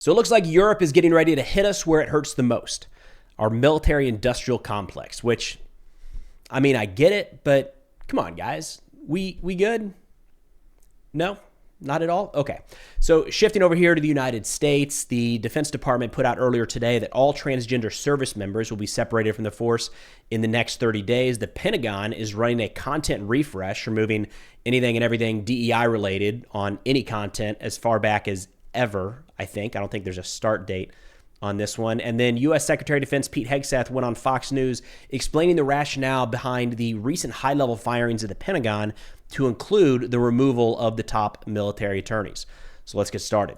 So it looks like Europe is getting ready to hit us where it hurts the most, our military industrial complex, which, I mean, I get it, but come on, guys. We good? No? Not at all? Okay. So shifting over here to the United States, the Defense Department put out earlier today that all transgender service members will be separated from the force in the next 30 days. The Pentagon is running a content refresh, removing anything and everything DEI related on any content as far back as ever, I think. I don't think there's a start date on this one. And then U.S. Secretary of Defense Pete Hegseth went on Fox News explaining the rationale behind the recent high-level firings at the Pentagon to include the removal of the top military attorneys. So let's get started.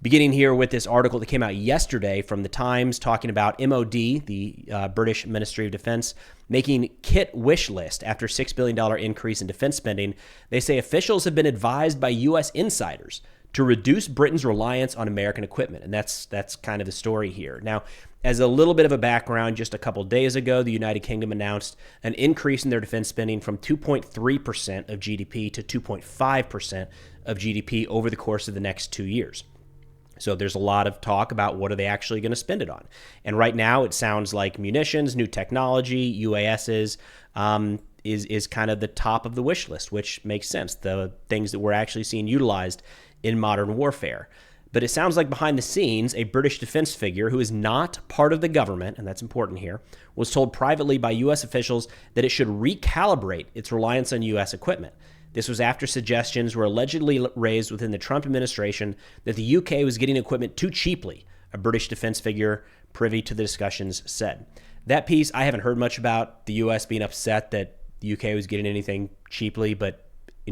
Beginning here with this article that came out yesterday from The Times talking about MOD, the British Ministry of Defense, making kit wish list after $6 billion increase in defense spending. They say officials have been advised by U.S. insiders to reduce Britain's reliance on American equipment. And that's kind of the story here. Now, as a little bit of a background, just a couple days ago, the United Kingdom announced an increase in their defense spending from 2.3% of GDP to 2.5% of GDP over the course of the next 2 years. So there's a lot of talk about what are they actually going to spend it on. And right now it sounds like munitions, new technology, UASs, is kind of the top of the wish list, which makes sense. The things that we're actually seeing utilized in modern warfare. But it sounds like behind the scenes, a British defense figure who is not part of the government, and that's important here, was told privately by U.S. officials that it should recalibrate its reliance on U.S. equipment. This was after suggestions were allegedly raised within the Trump administration that the UK was getting equipment too cheaply, a British defense figure privy to the discussions said. That piece, I haven't heard much about the U.S. being upset that the UK was getting anything cheaply, but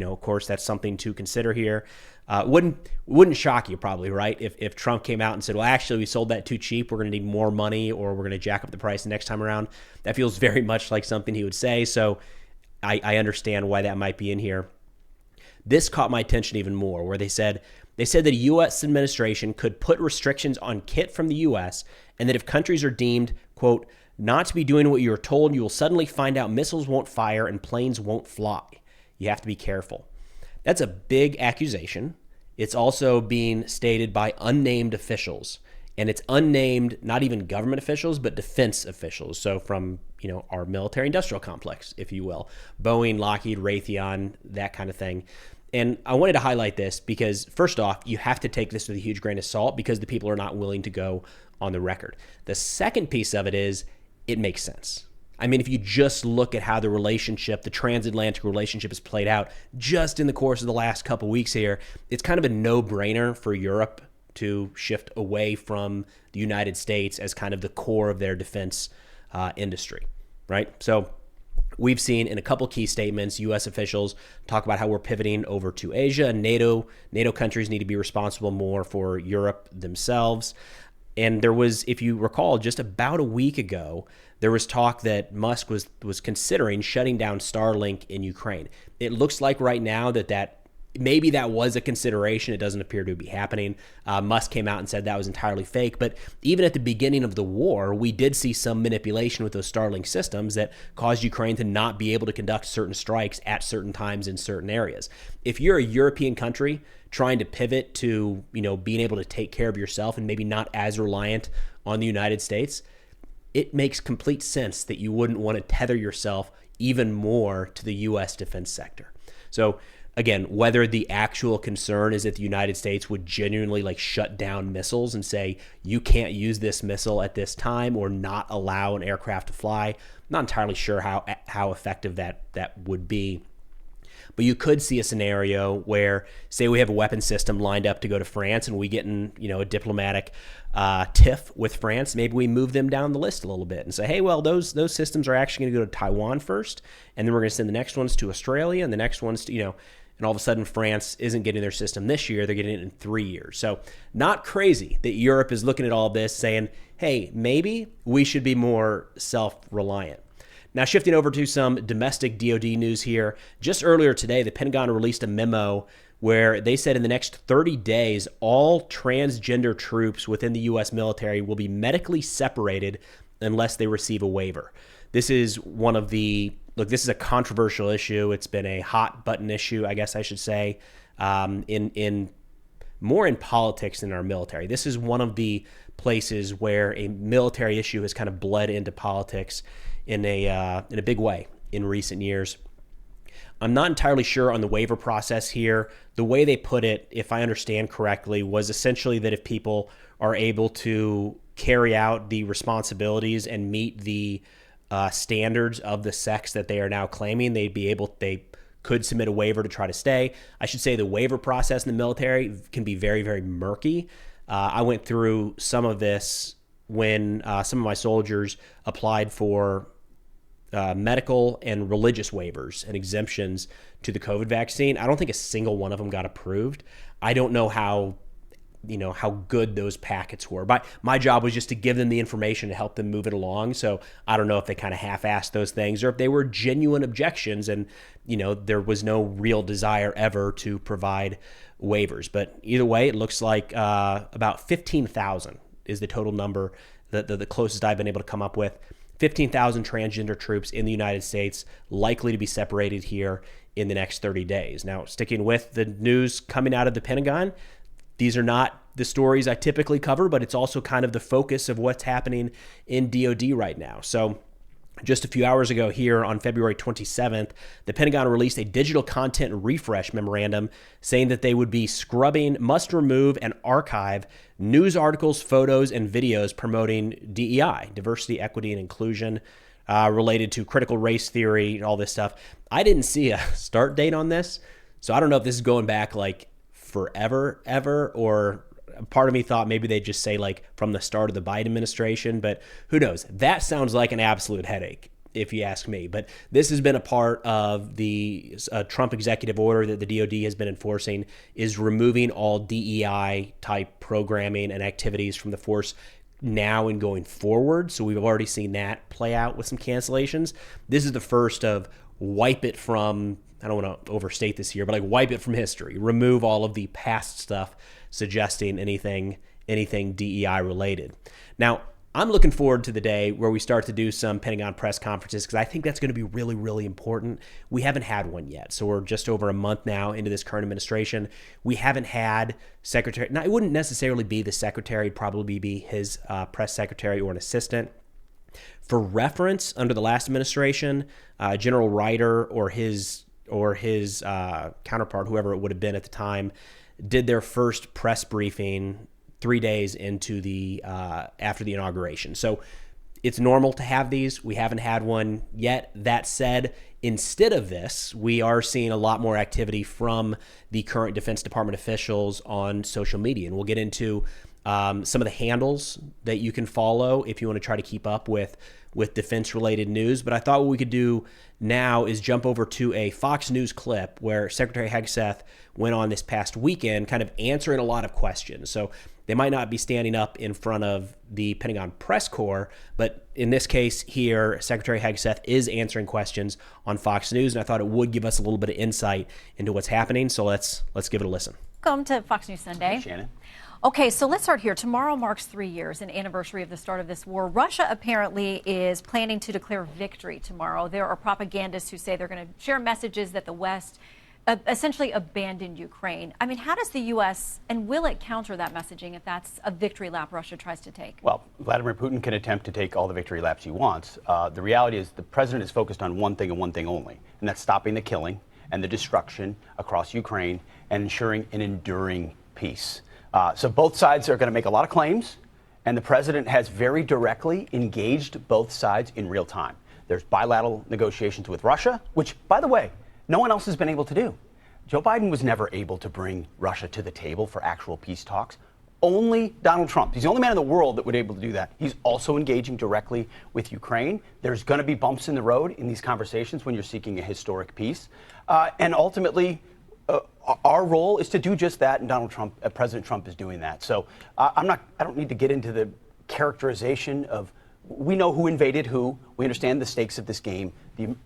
of course, that's something to consider here. Wouldn't shock you probably, right? If Trump came out and said, well, actually, we sold that too cheap. We're going to need more money, or we're going to jack up the price the next time around. That feels very much like something he would say. So I understand why that might be in here. This caught my attention even more, where they said that a U.S. administration could put restrictions on kit from the U.S. and that if countries are deemed, quote, not to be doing what you're told, you will suddenly find out missiles won't fire and planes won't fly. You have to be careful. That's a big accusation. It's also being stated by unnamed officials, and it's unnamed, not even government officials, but defense officials. So from, our military industrial complex, if you will, Boeing, Lockheed, Raytheon, that kind of thing. And I wanted to highlight this because, first off, you have to take this with a huge grain of salt because the people are not willing to go on the record. The second piece of it is it makes sense. I mean, if you just look at how the transatlantic relationship has played out just in the course of the last couple weeks here, it's kind of a no-brainer for Europe to shift away from the United States as kind of the core of their defense industry, right? So we've seen in a couple key statements, U.S. officials talk about how we're pivoting over to Asia, and NATO countries need to be responsible more for Europe themselves. And there was, if you recall, just about a week ago, there was talk that Musk was considering shutting down Starlink in Ukraine. It looks like right now that maybe that was a consideration. It doesn't appear to be happening. Musk came out and said that was entirely fake. But even at the beginning of the war, we did see some manipulation with those Starlink systems that caused Ukraine to not be able to conduct certain strikes at certain times in certain areas. If you're a European country trying to pivot to, being able to take care of yourself and maybe not as reliant on the United States, it makes complete sense that you wouldn't want to tether yourself even more to the U.S. defense sector. So again, whether the actual concern is that the United States would genuinely shut down missiles and say, you can't use this missile at this time or not allow an aircraft to fly, I'm not entirely sure how effective that would be. But you could see a scenario where, say we have a weapon system lined up to go to France and we get in, a diplomatic tiff with France. Maybe we move them down the list a little bit and say, hey, well, those systems are actually going to go to Taiwan first, and then we're going to send the next ones to Australia and the next ones to, and all of a sudden France isn't getting their system this year. They're getting it in 3 years. So not crazy that Europe is looking at all this saying, hey, maybe we should be more self-reliant. Now, shifting over to some domestic DoD news here. Just earlier today, the Pentagon released a memo where they said in the next 30 days, all transgender troops within the U.S. military will be medically separated unless they receive a waiver. This is this is a controversial issue. It's been a hot button issue, I guess I should say, in more in politics than our military. This is one of the places where a military issue has kind of bled into politics in a big way in recent years. I'm not entirely sure on the waiver process here. The way they put it, if I understand correctly, was essentially that if people are able to carry out the responsibilities and meet the standards of the sex that they are now claiming, they could submit a waiver to try to stay. I should say the waiver process in the military can be very, very murky. I went through some of this when some of my soldiers applied for medical and religious waivers and exemptions to the COVID vaccine. I don't think a single one of them got approved. I don't know how good those packets were. But my job was just to give them the information to help them move it along. So I don't know if they kind of half-assed those things or if they were genuine objections and, there was no real desire ever to provide waivers. But either way, it looks like about 15,000 is the total number, the closest I've been able to come up with. 15,000 transgender troops in the United States likely to be separated here in the next 30 days. Now, sticking with the news coming out of the Pentagon, these are not the stories I typically cover, but it's also kind of the focus of what's happening in DoD right now. So just a few hours ago here on February 27th, the Pentagon released a digital content refresh memorandum saying that they would be scrubbing, must remove, and archive news articles, photos, and videos promoting DEI, diversity, equity, and inclusion, related to critical race theory and all this stuff. I didn't see a start date on this, so I don't know if this is going back like forever, ever, or part of me thought maybe they'd just say like from the start of the Biden administration, but who knows? That sounds like an absolute headache, if you ask me. But this has been a part of the Trump executive order that the DoD has been enforcing, is removing all DEI type programming and activities from the force now and going forward. So we've already seen that play out with some cancellations. This is the first of wipe it from, I don't want to overstate this here, but like wipe it from history, remove all of the past stuff suggesting anything DEI related. Now, I'm looking forward to the day where we start to do some Pentagon press conferences because I think that's going to be really, really important. We haven't had one yet. So we're just over a month now into this current administration. We haven't had secretary. Now, it wouldn't necessarily be the secretary. It'd probably be his press secretary or an assistant. For reference, under the last administration, General Ryder or his counterpart, whoever it would have been at the time, did their first press briefing 3 days into the after the inauguration. So it's normal to have these. We haven't had one yet. That said, instead of this, we are seeing a lot more activity from the current Defense Department officials on social media. And we'll get into some of the handles that you can follow if you want to try to keep up with defense-related news. But I thought what we could do now is jump over to a Fox News clip where Secretary Hegseth went on this past weekend kind of answering a lot of questions. So they might not be standing up in front of the Pentagon press corps, but in this case here, Secretary Hegseth is answering questions on Fox News, and I thought it would give us a little bit of insight into what's happening. So let's give it a listen. Welcome to Fox News Sunday. Hey, Shannon. Okay, so let's start here. Tomorrow marks 3 years, an anniversary of the start of this war. Russia apparently is planning to declare victory tomorrow. There are propagandists who say they're going to share messages that the West essentially abandoned Ukraine. I mean, how does the U.S. and will it counter that messaging if that's a victory lap Russia tries to take? Well, Vladimir Putin can attempt to take all the victory laps he wants. The reality is the president is focused on one thing and one thing only, and that's stopping the killing and the destruction across Ukraine and ensuring an enduring peace. So both sides are going to make a lot of claims, and the president has very directly engaged both sides in real time. There's bilateral negotiations with Russia, which, by the way, no one else has been able to do. Joe Biden was never able to bring Russia to the table for actual peace talks. Only Donald Trump. He's the only man in the world that would be able to do that. He's also engaging directly with Ukraine. There's going to be bumps in the road in these conversations when you're seeking a historic peace. And ultimately, our role is to do just that, and President Trump is doing that. So I don't need to get into the characterization of, we know who invaded who. We understand the stakes of this game.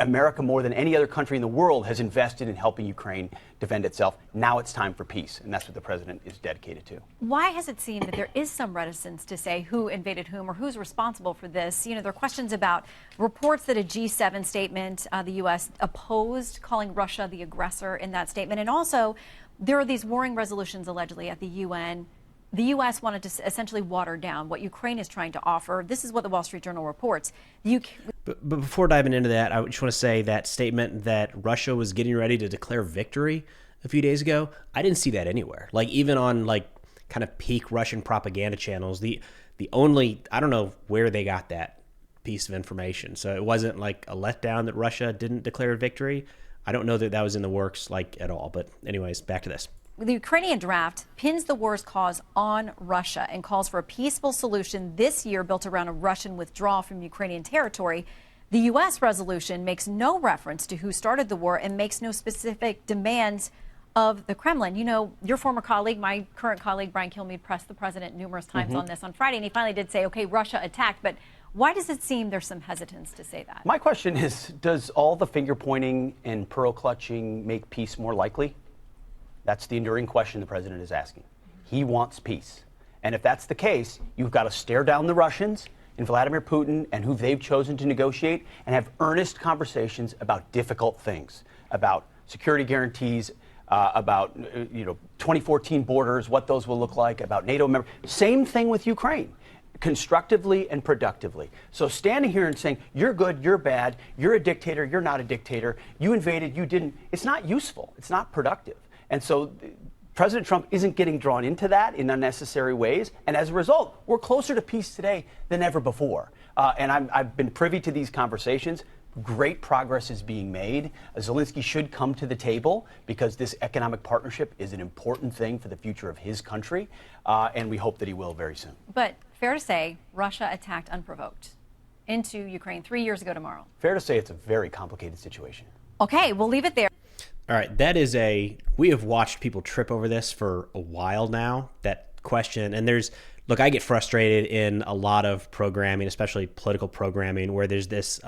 America, more than any other country in the world, has invested in helping Ukraine defend itself. Now it's time for peace, and that's what the president is dedicated to. Why has it seemed that there is some reticence to say who invaded whom or who's responsible for this? You know, there are questions about reports that a G7 statement, the U.S. opposed calling Russia the aggressor in that statement, and also there are these warring resolutions allegedly at the UN. The U.S. wanted to essentially water down what Ukraine is trying to offer. This is what the Wall Street Journal reports. But before diving into that, I just want to say that statement that Russia was getting ready to declare victory a few days ago, I didn't see that anywhere. Like, even on like kind of peak Russian propaganda channels, the only, I don't know where they got that piece of information. So it wasn't like a letdown that Russia didn't declare victory. I don't know that that was in the works like at all. But anyways, back to this. The Ukrainian draft pins the war's cause on Russia and calls for a peaceful solution this year built around a Russian withdrawal from Ukrainian territory. The U.S. resolution makes no reference to who started the war and makes no specific demands of the Kremlin. You know, your former colleague, my current colleague, Brian Kilmeade, pressed the president numerous times on this on Friday, and he finally did say, okay, Russia attacked. But why does it seem there's some hesitance to say that? My question is, does all the finger pointing and pearl clutching make peace more likely? That's the enduring question the president is asking. He wants peace. And if that's the case, you've got to stare down the Russians and Vladimir Putin and who they've chosen to negotiate and have earnest conversations about difficult things, about security guarantees, about 2014 borders, what those will look like, about NATO members. Same thing with Ukraine, constructively and productively. So standing here and saying, you're good, you're bad, you're a dictator, you're not a dictator, you invaded, you didn't, it's not useful, it's not productive. And so President Trump isn't getting drawn into that in unnecessary ways. And as a result, we're closer to peace today than ever before. And I've been privy to these conversations. Great progress is being made. Zelensky should come to the table because this economic partnership is an important thing for the future of his country. And we hope that he will very soon. But fair to say, Russia attacked unprovoked into Ukraine 3 years ago tomorrow. Fair to say it's a very complicated situation. Okay, we'll leave it there. All right, we have watched people trip over this for a while now, that question. And look, I get frustrated in a lot of programming, especially political programming, where there's this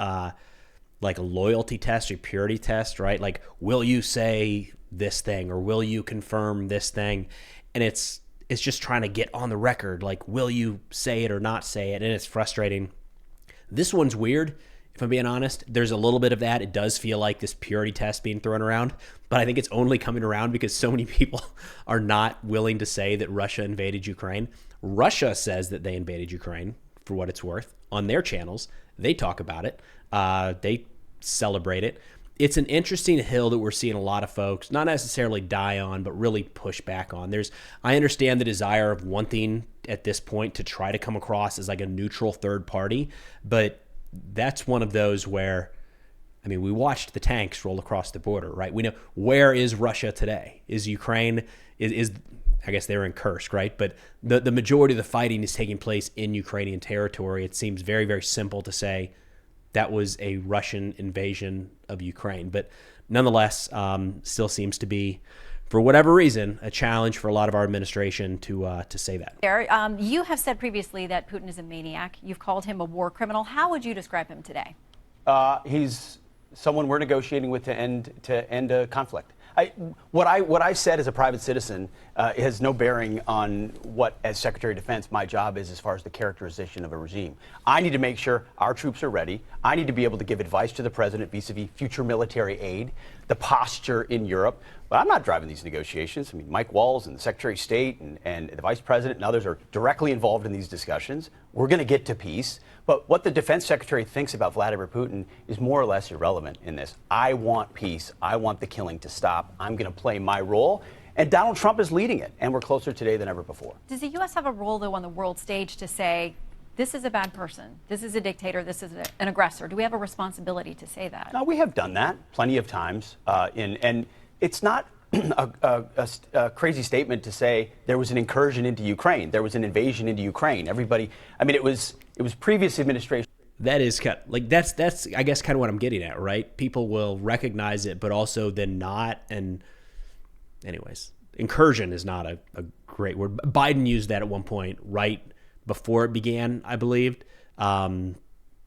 like a loyalty test or purity test, right? Like, will you say this thing or will you confirm this thing? And it's just trying to get on the record, like, will you say it or not say it? And it's frustrating. This one's weird. If I'm being honest, there's a little bit of that. It does feel like this purity test being thrown around, but I think it's only coming around because so many people are not willing to say that Russia invaded Ukraine. Russia says that they invaded Ukraine, for what it's worth. On their channels, they talk about it. They celebrate it. It's an interesting hill that we're seeing a lot of folks not necessarily die on, but really push back on. I understand the desire of wanting at this point to try to come across as like a neutral third party, but that's one of those where, I mean, we watched the tanks roll across the border, right? We know, where is Russia today? Is Ukraine, I guess they're in Kursk, right? But the majority of the fighting is taking place in Ukrainian territory. It seems very, very simple to say that was a Russian invasion of Ukraine. But nonetheless, still seems to be, for whatever reason, a challenge for a lot of our administration to say that. You have said previously that Putin is a maniac. You've called him a war criminal. How would you describe him today? He's someone we're negotiating with to end a conflict. What I said as a private citizen has no bearing on what, as Secretary of Defense, my job is as far as the characterization of a regime. I need to make sure our troops are ready. I need to be able to give advice to the president vis-a-vis future military aid, the posture in Europe. But I'm not driving these negotiations. I mean, Mike Walls and the Secretary of State and the Vice President and others are directly involved in these discussions. We're going to get to peace. But what the Defense Secretary thinks about Vladimir Putin is more or less irrelevant in this. I want peace. I want the killing to stop. I'm going to play my role. And Donald Trump is leading it. And we're closer today than ever before. Does the U.S. have a role, though, on the world stage to say, this is a bad person, this is a dictator, this is an aggressor? Do we have a responsibility to say that? No, we have done that plenty of times. And it's not a crazy statement to say there was an incursion into Ukraine. There was an invasion into Ukraine. Everybody, I mean, it was previous administration. That is kind of, like, that's I guess kind of what I'm getting at, right? People will recognize it, but also then not. And anyways, incursion is not a great word. Biden used that at one point right before it began, I believed.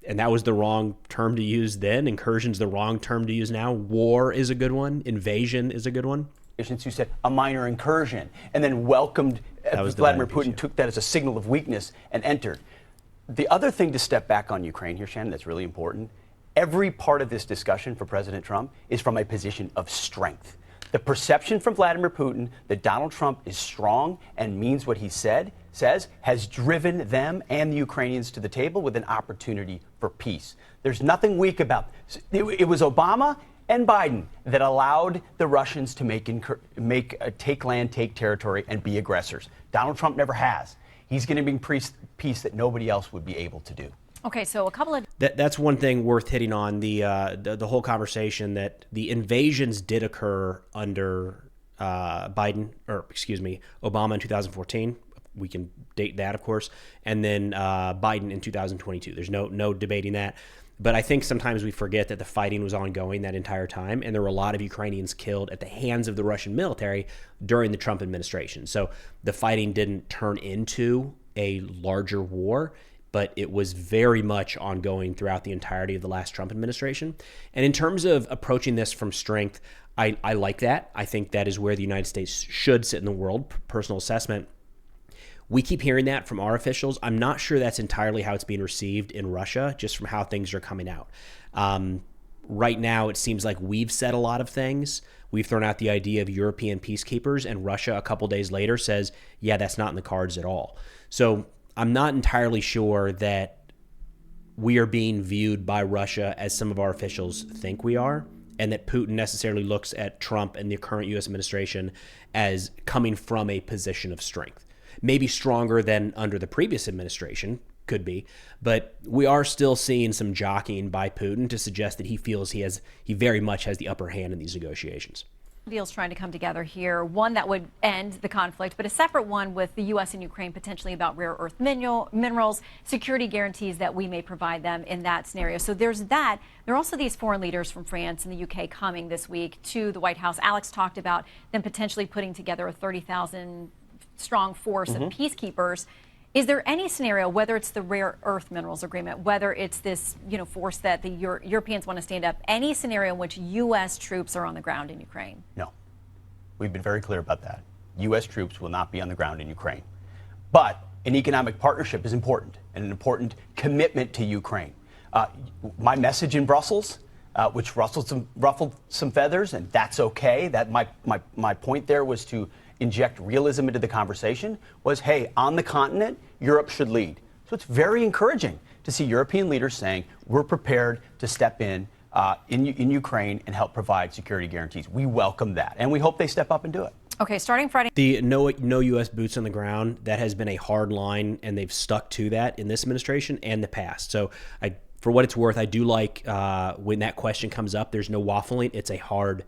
And that was the wrong term to use then. Incursion's the wrong term to use now. War is a good one. Invasion is a good one. Who said a minor incursion and then welcomed Vladimir Putin, took that as a signal of weakness and entered. The other thing to step back on Ukraine here, Shannon, that's really important. Every part of this discussion for President Trump is from a position of strength. The perception from Vladimir Putin that Donald Trump is strong and means what he says has driven them and the Ukrainians to the table with an opportunity for peace. There's nothing weak about it. It was Obama and Biden that allowed the Russians to take land, take territory, and be aggressors. Donald Trump never has. He's going to bring peace that nobody else would be able to do. Okay, so a couple of that's one thing worth hitting on the whole conversation, that the invasions did occur under Obama in 2014. We can date that, of course, and then Biden in 2022. There's no debating that. But I think sometimes we forget that the fighting was ongoing that entire time, and there were a lot of Ukrainians killed at the hands of the Russian military during the Trump administration. So the fighting didn't turn into a larger war, but it was very much ongoing throughout the entirety of the last Trump administration. And in terms of approaching this from strength, I like that. I think that is where the United States should sit in the world, personal assessment. We keep hearing that from our officials. I'm not sure that's entirely how it's being received in Russia, just from how things are coming out. Right now, it seems like we've said a lot of things. We've thrown out the idea of European peacekeepers, and Russia a couple days later says, yeah, that's not in the cards at all. So I'm not entirely sure that we are being viewed by Russia as some of our officials think we are, and that Putin necessarily looks at Trump and the current U.S. administration as coming from a position of strength. Maybe stronger than under the previous administration, could be, but we are still seeing some jockeying by Putin to suggest that he feels he very much has the upper hand in these negotiations. Deals trying to come together here, one that would end the conflict, but a separate one with the U.S. and Ukraine potentially about rare earth minerals, security guarantees that we may provide them in that scenario. So there's that. There are also these foreign leaders from France and the UK coming this week to the White House. Alex talked about them potentially putting together a 30,000 strong force of peacekeepers. Is there any scenario, whether it's the rare earth minerals agreement, whether it's this force that the Europeans want to stand up, any scenario in which U.S. troops are on the ground in Ukraine? No. We've been very clear about that. U.S. troops will not be on the ground in Ukraine. But an economic partnership is important, and an important commitment to Ukraine. My message in Brussels, which ruffled some feathers, and that's okay. That my point there was to inject realism into the conversation, was, hey, on the continent, Europe should lead. So it's very encouraging to see European leaders saying we're prepared to step in Ukraine and help provide security guarantees. We welcome that, and we hope they step up and do it. Okay, starting Friday. The no U.S. boots on the ground, that has been a hard line, and they've stuck to that in this administration and the past. So for what it's worth, I do like when that question comes up, there's no waffling. It's a hard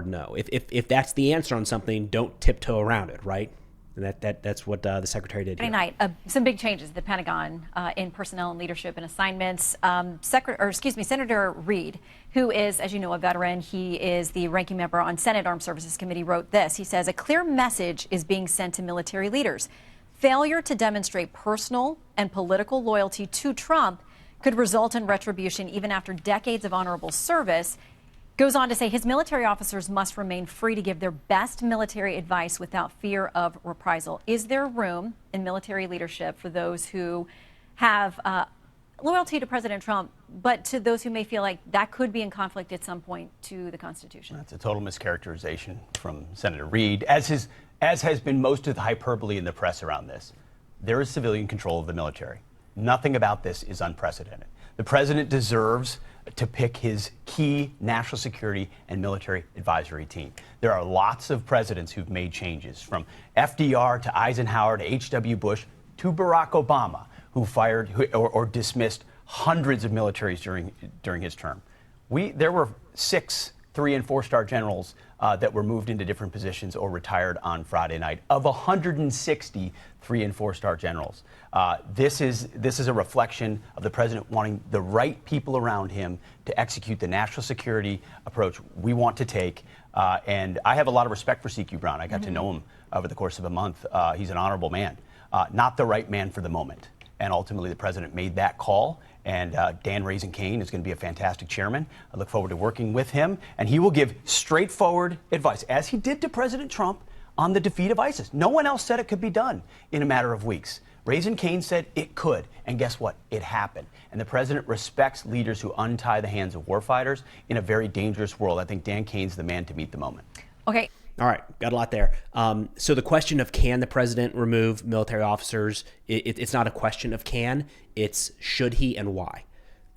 no. If that's the answer on something, don't tiptoe around it, right? And that's what the Secretary did here. Friday night, some big changes at the Pentagon in personnel and leadership and assignments. Senator Reid, who is, as you know, a veteran, he is the ranking member on Senate Armed Services Committee, wrote this. He says, a clear message is being sent to military leaders. Failure to demonstrate personal and political loyalty to Trump could result in retribution even after decades of honorable service. Goes on to say his military officers must remain free to give their best military advice without fear of reprisal. Is there room in military leadership for those who have loyalty to President Trump, but to those who may feel like that could be in conflict at some point to the Constitution? That's a total mischaracterization from Senator Reid, as has been most of the hyperbole in the press around this. There is civilian control of the military. Nothing about this is unprecedented. The president deserves to pick his key national security and military advisory team. There are lots of presidents who've made changes, from FDR to Eisenhower to H.W. Bush to Barack Obama, who fired or dismissed hundreds of militaries during his term. There were 6 3- and 4-star generals that were moved into different positions or retired on Friday night. Of 160 3- and 4-star generals, this is a reflection of the president wanting the right people around him to execute the national security approach we want to take. And I have a lot of respect for C.Q. Brown. I got to know him over the course of a month. He's an honorable man, not the right man for the moment. And ultimately, the president made that call. And Dan Raisin-Kane is going to be a fantastic chairman. I look forward to working with him. And he will give straightforward advice, as he did to President Trump, on the defeat of ISIS. No one else said it could be done in a matter of weeks. Raisin-Kane said it could. And guess what? It happened. And the president respects leaders who untie the hands of warfighters in a very dangerous world. I think Dan Kane's the man to meet the moment. Okay. All right, got a lot there. So the question of can the president remove military officers, it's not a question of can, it's should he and why.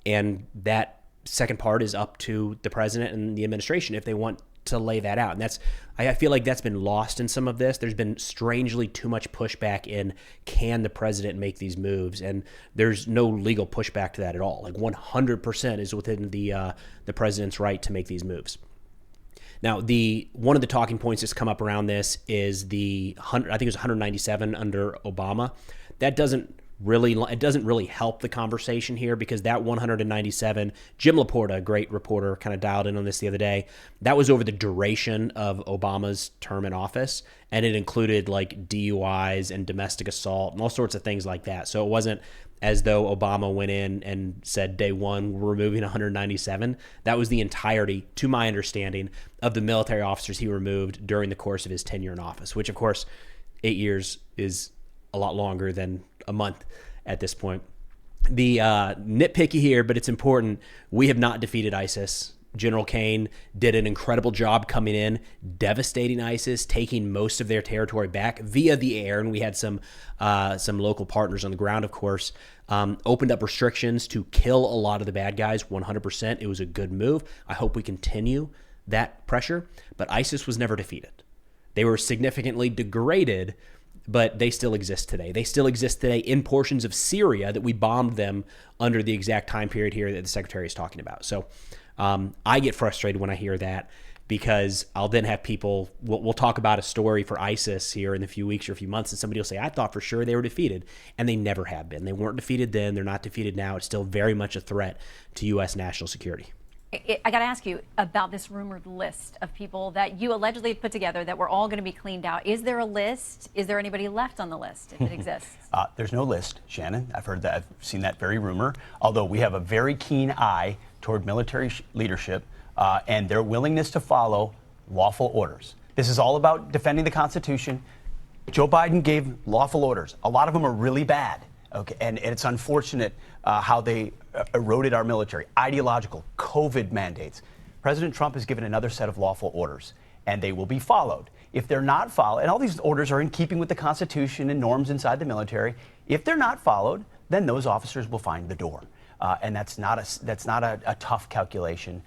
And that second part is up to the president and the administration if they want to lay that out. And I feel like that's been lost in some of this. There's been strangely too much pushback in can the president make these moves, and there's no legal pushback to that at all. Like 100% is within the president's right to make these moves. Now, one of the talking points that's come up around this is I think it was 197 under Obama. That doesn't really help the conversation here, because that 197, Jim Laporta, a great reporter, kind of dialed in on this the other day. That was over the duration of Obama's term in office, and it included like DUIs and domestic assault and all sorts of things like that. So it wasn't as though Obama went in and said day one, we're removing 197. That was the entirety, to my understanding, of the military officers he removed during the course of his tenure in office, which of course 8 years is a lot longer than a month at this point. The nitpicky here, but it's important, we have not defeated ISIS. General Kane did an incredible job coming in, devastating ISIS, taking most of their territory back via the air, and we had some local partners on the ground, of course. Opened up restrictions to kill a lot of the bad guys, 100%. It was a good move. I hope we continue that pressure, but ISIS was never defeated. They were significantly degraded, but they still exist today. They still exist today in portions of Syria that we bombed them under the exact time period here that the Secretary is talking about. So I get frustrated when I hear that, because I'll then have people, we'll talk about a story for ISIS here in a few weeks or a few months, and somebody will say, I thought for sure they were defeated, and they never have been. They weren't defeated then. They're not defeated now. It's still very much a threat to U.S. national security. I got to ask you about this rumored list of people that you allegedly put together that were all going to be cleaned out. Is there a list? Is there anybody left on the list, if it exists? There's no list, Shannon. I've heard that. I've seen that very rumor, although we have a very keen eye toward military leadership and their willingness to follow lawful orders. This is all about defending the Constitution. Joe Biden gave lawful orders. A lot of them are really bad. Okay, and it's unfortunate how they eroded our military. Ideological, COVID mandates. President Trump has given another set of lawful orders, and they will be followed. If they're not followed, and all these orders are in keeping with the Constitution and norms inside the military, if they're not followed, then those officers will find the door. And that's not a tough calculation.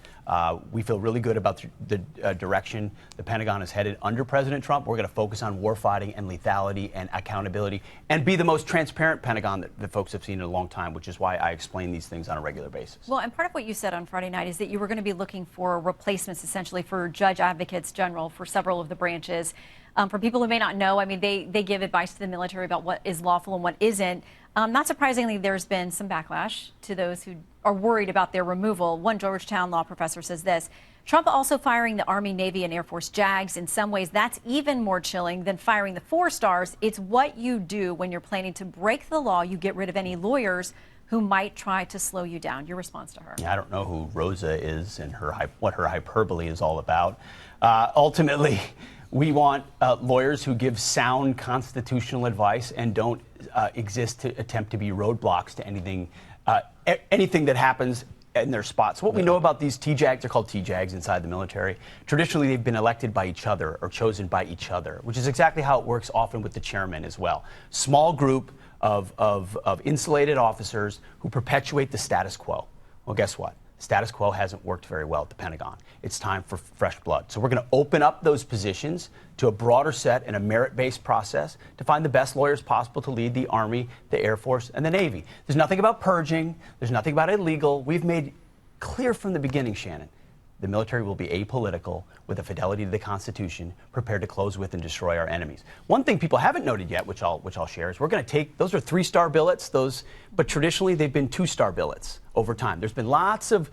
We feel really good about the direction the Pentagon is headed under President Trump. We're going to focus on warfighting and lethality and accountability, and be the most transparent Pentagon that folks have seen in a long time, which is why I explain these things on a regular basis. Well, and part of what you said on Friday night is that you were going to be looking for replacements, essentially, for judge advocates general for several of the branches. For people who may not know, I mean, they give advice to the military about what is lawful and what isn't. Not surprisingly, there's been some backlash to those who are worried about their removal. One Georgetown law professor says this: Trump also firing the Army, Navy, and Air Force JAGs. In some ways, that's even more chilling than firing the 4 stars. It's what you do when you're planning to break the law. You get rid of any lawyers who might try to slow you down. Your response to her? Yeah, I don't know who Rosa is and what her hyperbole is all about. Ultimately, we want lawyers who give sound constitutional advice and don't exist to attempt to be roadblocks to anything that happens in their spots. What we know about these TJAGs, they're called TJAGs inside the military. Traditionally, they've been elected by each other or chosen by each other, which is exactly how it works often with the chairman as well. Small group of insulated officers who perpetuate the status quo. Well, guess what? Status quo hasn't worked very well at the Pentagon. It's time for fresh blood. So we're going to open up those positions to a broader set and a merit-based process to find the best lawyers possible to lead the Army, the Air Force, and the Navy. There's nothing about purging. There's nothing about illegal. We've made clear from the beginning, Shannon, the military will be apolitical with a fidelity to the Constitution, prepared to close with and destroy our enemies. One thing people haven't noted yet, which I'll share, is we're going to take, those are 3-star billets, but traditionally they've been 2-star billets over time. There's been lots of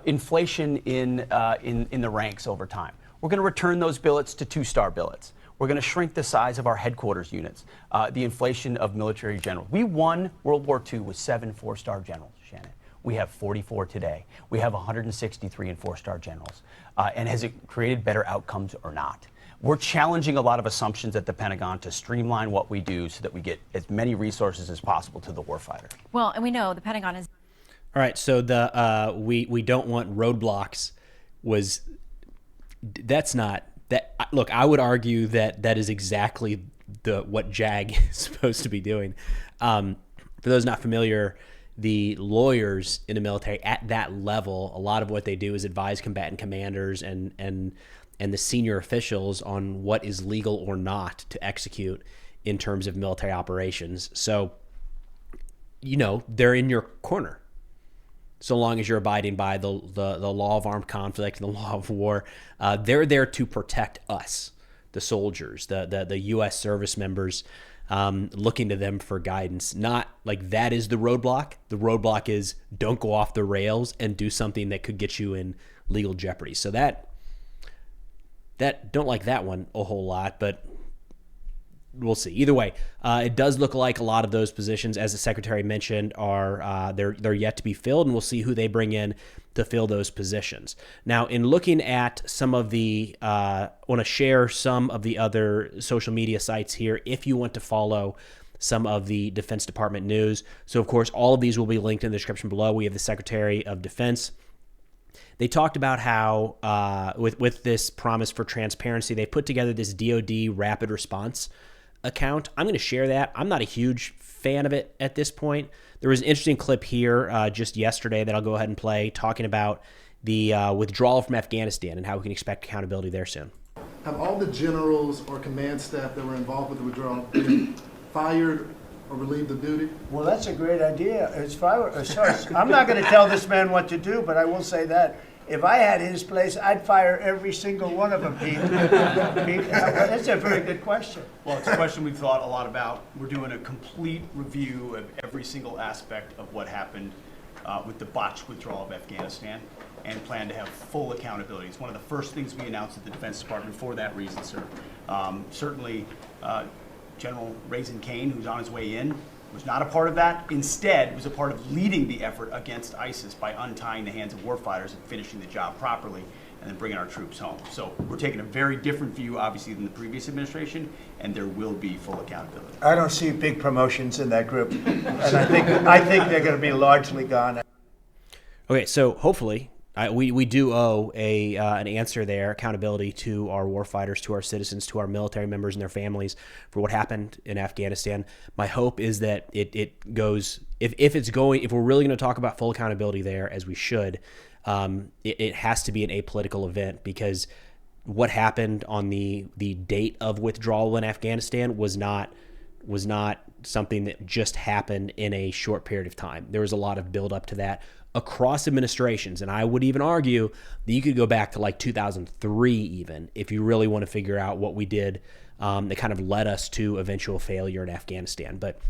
inflation in the ranks over time. We're going to return those billets to 2-star billets. We're going to shrink the size of our headquarters units, the inflation of military generals. We won World War II with 7 4-star generals, Shannon. We have 44 today. We have 163 and 4-star generals. And has it created better outcomes or not? We're challenging a lot of assumptions at the Pentagon to streamline what we do so that we get as many resources as possible to the warfighter. Well, and we know the Pentagon is... All right, so the we don't want roadblocks that's not look, I would argue that is exactly what JAG is supposed to be doing. For those not familiar, the lawyers in the military at that level, a lot of what they do is advise combatant commanders and the senior officials on what is legal or not to execute in terms of military operations. So, they're in your corner. So long as you're abiding by the law of armed conflict and the law of war, they're there to protect us, the soldiers, the U.S. service members, looking to them for guidance. Not like that is the roadblock. The roadblock is don't go off the rails and do something that could get you in legal jeopardy. So that don't like that one a whole lot, but we'll see. Either way, it does look like a lot of those positions, as the secretary mentioned, are they're yet to be filled, and we'll see who they bring in to fill those positions. Now, in looking at some of the, I want to share some of the other social media sites here if you want to follow some of the Defense Department news. So, of course, all of these will be linked in the description below. We have the Secretary of Defense. They talked about how, with this promise for transparency, they put together this DoD rapid response account. I'm going to share that. I'm not a huge fan of it at this point. There was an interesting clip here just yesterday that I'll go ahead and play talking about the withdrawal from Afghanistan and how we can expect accountability there soon. Have all the generals or command staff that were involved with the withdrawal been fired or relieved of duty? Well, that's a great idea. I'm not going to tell this man what to do, but I will say that if I had his place, I'd fire every single one of them, Pete. That's a very good question. Well, it's a question we've thought a lot about. We're doing a complete review of every single aspect of what happened with the botched withdrawal of Afghanistan and plan to have full accountability. It's one of the first things we announced at the Defense Department for that reason, sir. Certainly, General Raisin Kane, who's on his way in, was not a part of that. Instead, was a part of leading the effort against ISIS by untying the hands of warfighters and finishing the job properly and then bringing our troops home. So we're taking a very different view, obviously, than the previous administration, and there will be full accountability. I don't see big promotions in that group, and I think they're going to be largely gone. Okay, so hopefully we do owe an answer there, accountability to our warfighters, to our citizens, to our military members and their families for what happened in Afghanistan. My hope is that it goes, if we're really going to talk about full accountability there, as we should, it has to be an apolitical event, because what happened on the date of withdrawal in Afghanistan was not something that just happened in a short period of time. There was a lot of build up to that across administrations, and I would even argue that you could go back to like 2003 even if you really want to figure out what we did that kind of led us to eventual failure in Afghanistan. But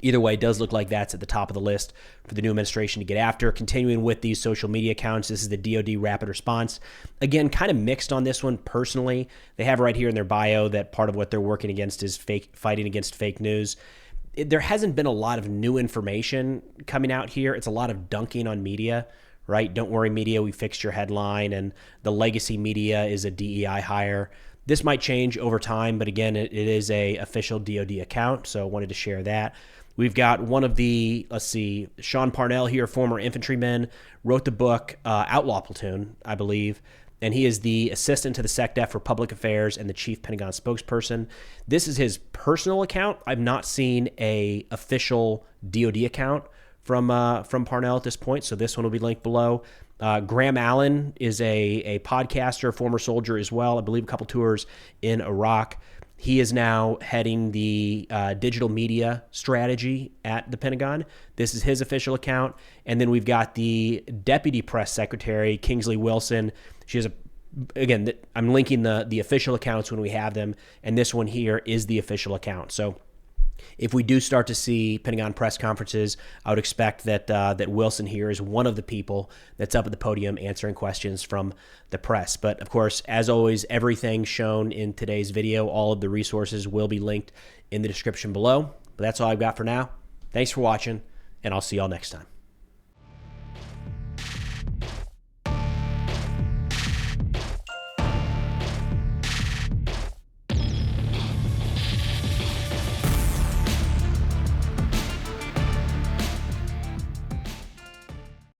either way, it does look like that's at the top of the list for the new administration to get after. Continuing with these social media accounts, this is the DoD Rapid Response. Again, kind of mixed on this one personally. They have right here in their bio that part of what they're working against is fighting against fake news. There hasn't been a lot of new information coming out here. It's a lot of dunking on media, right? Don't worry, media, we fixed your headline, and the legacy media is a DEI hire. This might change over time, but again, it is a official DoD account, so I wanted to share that. We've got one of the, Sean Parnell here, former infantryman, wrote the book Outlaw Platoon, I believe, and he is the assistant to the SecDef for Public Affairs and the chief Pentagon spokesperson. This is his personal account. I've not seen a official DoD account from Parnell at this point, so this one will be linked below. Graham Allen is a podcaster, former soldier as well, I believe a couple tours in Iraq. He is now heading the digital media strategy at the Pentagon. This is his official account. And then we've got the Deputy Press Secretary, Kingsley Wilson. She has I'm linking the official accounts when we have them, and this one here is the official account. So if we do start to see Pentagon press conferences, I would expect that Wilson here is one of the people that's up at the podium answering questions from the press. But of course, as always, everything shown in today's video, all of the resources will be linked in the description below. But that's all I've got for now. Thanks for watching, and I'll see y'all next time.